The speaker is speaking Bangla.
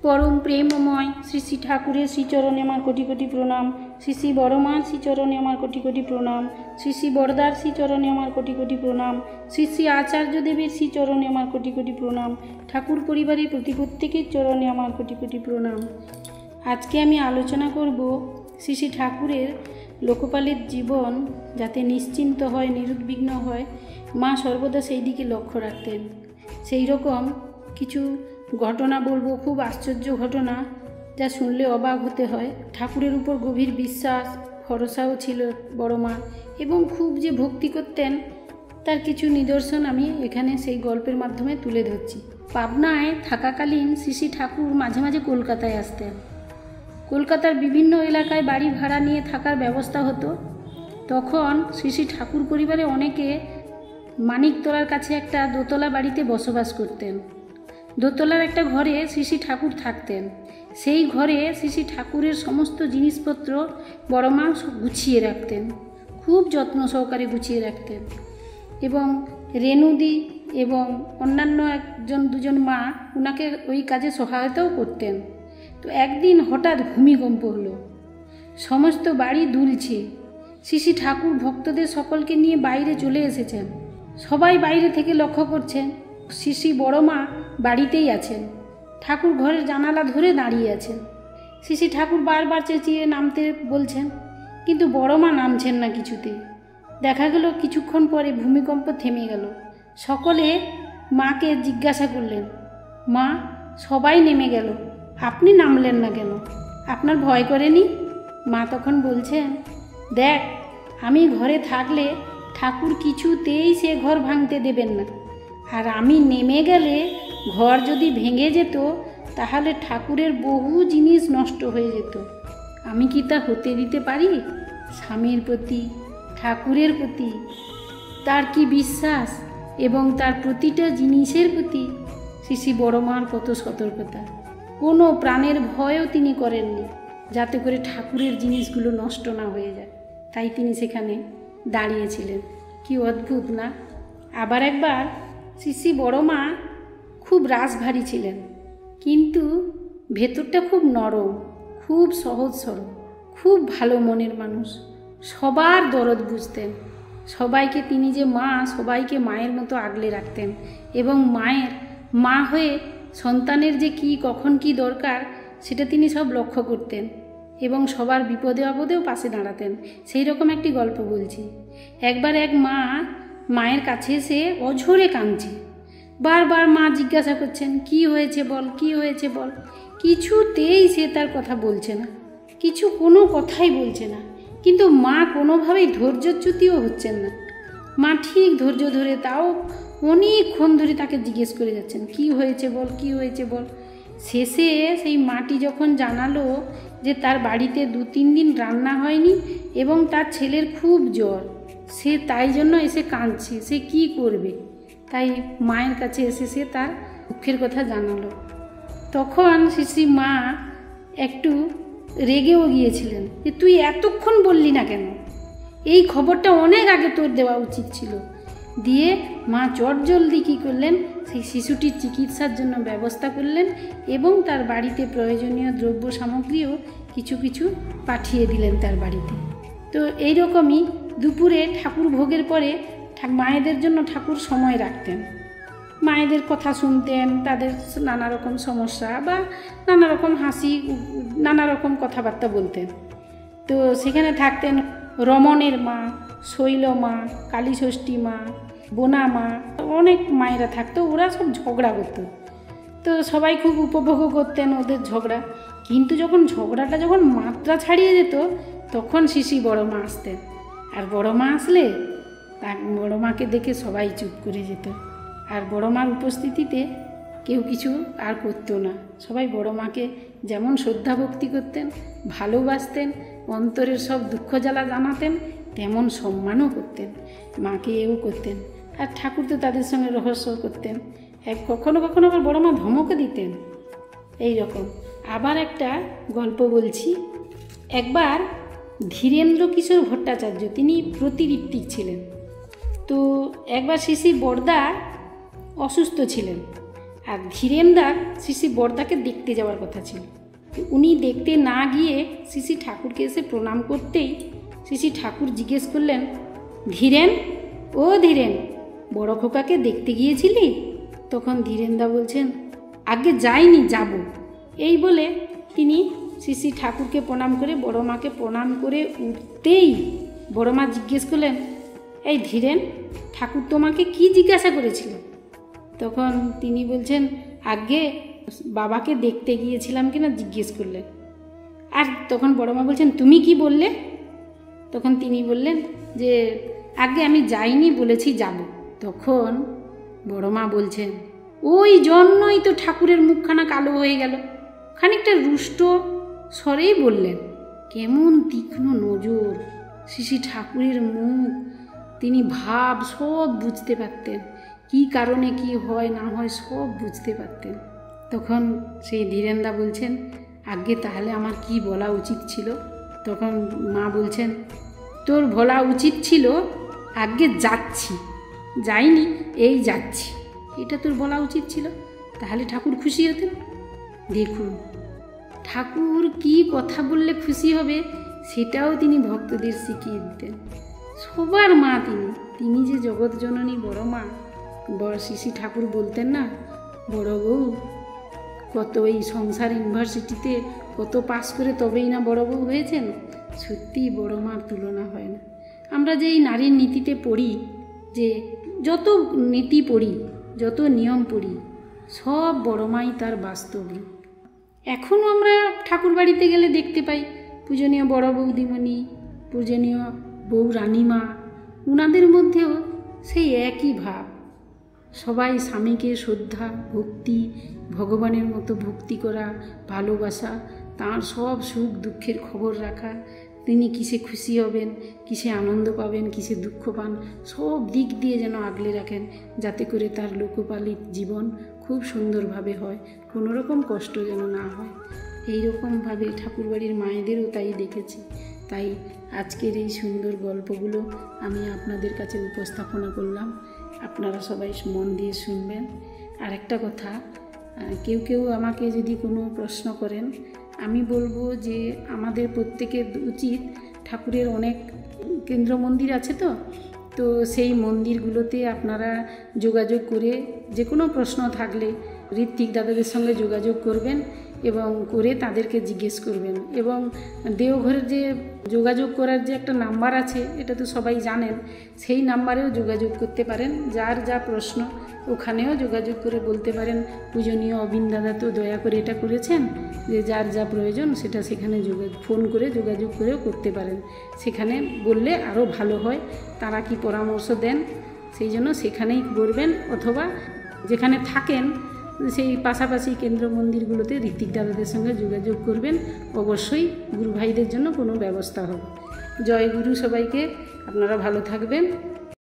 परम प्रेममय श्री श्री ठाकुरेर श्रीचरणे आमार कोटि कोटि प्रणाम। श्री श्री बड़मार श्रीचरणे आमार कोटि कोटि प्रणाम। श्री श्री बड़दार श्रीचरणे आमार कोटि कोटि प्रणाम। श्री श्री आचार्य देवेर श्रीचरणे आमार कोटि कोटि प्रणाम। ठाकुर परिवारेर प्रति प्रत्येकेर चरणे आमार कोटि कोटि प्रणाम। आज के आमी आलोचना करब श्री श्री ठाकुरेर लोकपालेर जीवन जाते निश्चिंत हय, निरुद्विग्न हय, मा सर्वदा सेई दिके लक्ष्य राखतेन। सेई रकम किछु घटना बोलबो, खूब आश्चर्य घटना जा शुनले अबाक होते हय। ठाकुरेर ऊपर गभीर विश्वास भरसाओ छिलो बड़ मार एबं खूब जे भक्ति करतेन तार किछु निदर्शन आमी एखाने सेई गल्पेर माध्यमे तुले धरछि। पाबनाय थाकाकालीन श्री श्री ठाकुर माझे माझे कलकाताय आसतेन। कलकातार विभिन्न एलाकाय बाड़ी भाड़ा निये थाकार व्यवस्था हतो। तखन श्री श्री ठाकुर परिवारे अनेके मानिकतलार काछे एकटा दोतला बाड़ीते बसबास करतेन। दोतलार एक घरे श्री श्री ठाकुर थाकतेन। सेई घरे श्री श्री ठाकुरेर समस्त जिनिसपत्र बड़ मा गुछिए राखतेन, खूब যত্ন सहकारे गुछिए राखतेन। एवं रेणुदी एवं अन्यान्य एकजन दुजन मा उनाके ओई काजे सहायताओ करतेन। तो एकदिन हठात् भूमिकम्प हलो, समस्त बाड़ी दुलछे। श्री श्री ठाकुर भक्तদের सकलके निये बाइरे चले एसेছেন। सबाई बाइरे থেকে लक्ष्य করছেন श्री श्री बड़ मा बाड़ीतेই আছেন। ঠাকুর ঘরের জানালা ধরে দাঁড়িয়ে আছেন। শ্রী শ্রী ঠাকুর বারবার চেঁচিয়ে নামতে বলছেন, কিন্তু বড় মা নামছেন না কিছুতেই। দেখা গেল কিছুক্ষণ পরে ভূমিকম্প থেমে গেল। সকলে মাকে জিজ্ঞাসা করলেন, মা সবাই নেমে গেল, আপনি নামলেন না কেন? আপনার ভয় করেনি? মা তখন বলছেন, দেখ আমি ঘরে থাকলে ঠাকুর কিছুতেই সে ঘর ভাঙতে দেবেন না, আর আমি নেমে গেলে घर यदि भेंगे जेत ताहले ठाकुरेर बहु जिनिस नष्ट हो जेत। आमी कि ता होते दिते पारी? स्वामीर प्रति, ठाकुरेर प्रति तार कि विश्वास एवं तार प्रतिटा जिनिसेर प्रति श्री श्री बड़ मार कत सतर्कता। कोनो प्राणेर भयও तिनि करेननि जाते करे ठाकुरेर जिनिसगुलो नष्ट ना हये जाय, ताई तिनि सेखाने दाঁড়িয়েছিলেন। कि अद्भुत ना। आबार एकबार श्री श्री बड़ मा खूब राजभारी छिलेन, किन्तु भेतरटा खूब नरम, खूब सहज सरल, खूब भालो मनेर मानुष, सबार दरद बुझतेन। सबाइके तिनि जे मा, सबाइके मायेर मतो आगले राखतेन एबं मायेर मा हये सन्तानेर जे कि कखन कि दरकार सेटा तिनि सब लक्ष्य करतेन एबं सबार विपदे आपदेও पाशे दाঁড়াতেন। सेई रकम एकटी गल्प बोलछि। एकबार एक मा मायेर काछे एसे अझरे काँदছে। बार बार मा जिज्ञासा करছেন, কি হয়েছে বল, কি হয়েছে বল। কিছুতেই সে তার কথা বলছে না, কিছু কোনো কথাই বলছে না। কিন্তু মা কোনোভাবেই ধৈর্যচ্যুতিও হচ্ছেন না। মা ঠিক ধৈর্য ধরে তাও অনেকক্ষণ ধরে তাকে জিজ্ঞেস করে যাচ্ছেন, কি হয়েছে বল, কি হয়েছে বল। শেষে সেই মাটি যখন জানালো যে তার বাড়িতে 2-3 দিন রান্না হয়নি এবং তার ছেলের খুব জ্বর, সে তাই জন্য এসে কাঁদছে, সে কি করবে। তাই মায়ের কাছে এসে সে তার দুঃখের কথা জানালো। তখন শ্রী শ্রী মা একটু রেগেও গিয়েছিলেন যে তুই এতক্ষণ বললি না কেন, এই খবরটা অনেক আগে তোর দেওয়া উচিত ছিল। দিয়ে মা চটজলদি কী করলেন, সেই শিশুটির চিকিৎসার জন্য ব্যবস্থা করলেন এবং তার বাড়িতে প্রয়োজনীয় দ্রব্য সামগ্রীও কিছু কিছু পাঠিয়ে দিলেন তার বাড়িতে। তো এই রকমই দুপুরে ঠাকুর ভোগের পরে মায়েদের জন্য ঠাকুর সময় রাখতেন, মায়েদের কথা শুনতেন, তাদের নানা রকম সমস্যা বা নানা রকম হাসি, নানা রকম কথাবার্তা বলতেন। তো সেখানে থাকতেন রমণের মা, শৈল মা, কালীষষ্ঠী মা, বোনা মা, অনেক মায়েরা থাকতো। ওরা সব ঝগড়া করতো, তো সবাই খুব উপভোগও করতেন ওদের ঝগড়া। কিন্তু যখন ঝগড়াটা যখন মাত্রা ছাড়িয়ে যেত তখন শ্রী শ্রী বড় মা আসতেন। আর বড় মা আসলে বড় মাকে দেখে সবাই চুপ করে যেত। আর বড় মার উপস্থিতিতে কেউ কিছু আর করতো না। সবাই বড় মাকে যেমন শ্রদ্ধা ভক্তি করতেন, ভালোবাসতেন, অন্তরের সব দুঃখ জ্বালা জানাতেন, তেমন সম্মানও করতেন, মাকে এও করতেন। আর ঠাকুর তো তাদের সঙ্গে রহস্য করতেন। কখনো কখনো আবার বড় মা ধমকও দিতেন। এই রকম আবার একটা গল্প বলছি। একবার ধীরেন্দ্র কিশোর ভট্টাচার্য তিনি প্রতিঋত্বিক ছিলেন। তো একবার শ্রী শ্রী বড়দা অসুস্থ ছিলেন আর ধীরেনদা শ্রী বড়দাকে দেখতে যাওয়ার কথা ছিল। উনি দেখতে না গিয়ে শ্রী ঠাকুরকে এসে প্রণাম করতেই শ্রী ঠাকুর জিজ্ঞেস করলেন, ধীরেন, ও ধীরেন, বড় খোকাকে দেখতে গিয়েছিলি? তখন ধীরেনদা বলছেন, আগে যাইনি, যাব। এই বলে তিনি শ্রী ঠাকুরকে প্রণাম করে বড় মাকে প্রণাম করে উঠতেই বড় মা জিজ্ঞেস করলেন, এই ধীরেন, ঠাকুর তোমাকে কি জিজ্ঞাসা করেছিল? তখন তিনি বলছেন, আগে বাবাকে দেখতে গিয়েছিলাম কিনা জিজ্ঞেস করলেন। আর তখন বড় মা বলছেন, তুমি কি বললে? তখন তিনি বললেন যে আগে আমি যাইনি, বলেছি যাব। তখন বড় মা বলছেন, ওই জন্যই তো ঠাকুরের মুখখানা কালো হয়ে গেল। খানিকটা রুষ্ট স্বরেই বললেন, কেমন তীক্ষ্ণ নজর, শ্রী ঠাকুরের মুখ, তিনি ভাব সব বুঝতে পারতেন, কি কারণে কি হয় না হয় সব বুঝতে পারতেন। তখন সেই ধীরেনদা বলছেন, আগে তাহলে আমার কি বলা উচিত ছিল? তখন মা বলছেন, তোর বলা উচিত ছিল আগে যাচ্ছি, যাইনি, এই যাচ্ছি, এটা তোর বলা উচিত ছিল, তাহলে ঠাকুর খুশি হতেন। দেখুন, ঠাকুর কি কথা বললে খুশি হবে সেটাও তিনি ভক্তদের শিখিয়ে দিতেন। সবার মা তিনি যে জগৎ জননী বড় মা। বড় শ্রী ঠাকুর বলতেন না, বড় বউ কত এই সংসার ইউনিভার্সিটিতে কত পাস করে তবেই না বড় বউ হয়েছেন। সত্যি বড় মার তুলনা হয় না। আমরা যে এই নারীর নীতিতে পড়ি, যে যত নীতি পড়ি, যত নিয়ম পড়ি, সব বড় মাই তার বাস্তব রূপ। এখনও আমরা ঠাকুর বাড়িতে গেলে দেখতে পাই পূজনীয় বড় বৌদিমণি, পূজনীয় বউ রানীমা, উনাদের মধ্যেও সেই একই ভাব। সবাই স্বামীকে শ্রদ্ধা, ভক্তি, ভগবানের মতো ভক্তি করা, ভালোবাসা, তাঁর সব সুখ দুঃখের খবর রাখা, তিনি কিসে খুশি হবেন, কিসে আনন্দ পাবেন, কিসে দুঃখ পান, সব দিক দিয়ে যেন আগলে রাখেন, যাতে করে তার লোকপালিত জীবন খুব সুন্দরভাবে হয়, কোনো রকম কষ্ট যেন না হয়। এই রকমভাবে ঠাকুরবাড়ির মায়েদেরও তাই দেখেছি। তাই আজকের এই সুন্দর গল্পগুলো আমি আপনাদের কাছে উপস্থাপনা করলাম। আপনারা সবাই মন দিয়ে শুনবেন। আর একটা কথা, কেউ আমাকে যদি কোনো প্রশ্ন করেন, আমি বলবো যে আমাদের প্রত্যেকের উচিত, ঠাকুরের অনেক কেন্দ্র মন্দির আছে তো সেই মন্দিরগুলোতে আপনারা যোগাযোগ করে যে কোনো প্রশ্ন থাকলে ঋত্বিক দাদাদের সঙ্গে যোগাযোগ করবেন এবং করে তাদেরকে জিজ্ঞেস করবেন। এবং দেওঘরের যে যোগাযোগ করার যে একটা নাম্বার আছে, এটা তো সবাই জানেন, সেই নাম্বারেও যোগাযোগ করতে পারেন। যার যা প্রশ্ন ওখানেও যোগাযোগ করে বলতে পারেন, পূজনীয় অবিন দাদা তো দয়া করে এটা করেছেন, যে যার যা প্রয়োজন সেটা সেখানে ফোন করে যোগাযোগ করেও করতে পারেন। সেখানে বললে আরও ভালো হয়, তারা কি পরামর্শ দেন সেই জন্য সেখানেই করবেন, অথবা যেখানে থাকেন সেই পাশাপাশি কেন্দ্র মন্দিরগুলোতে ঋত্বিক দাদাদের সঙ্গে যোগাযোগ করবেন। অবশ্যই গুরু ভাইদের জন্য কোনো ব্যবস্থা হবে। জয় গুরু সবাইকে, আপনারা ভালো থাকবেন।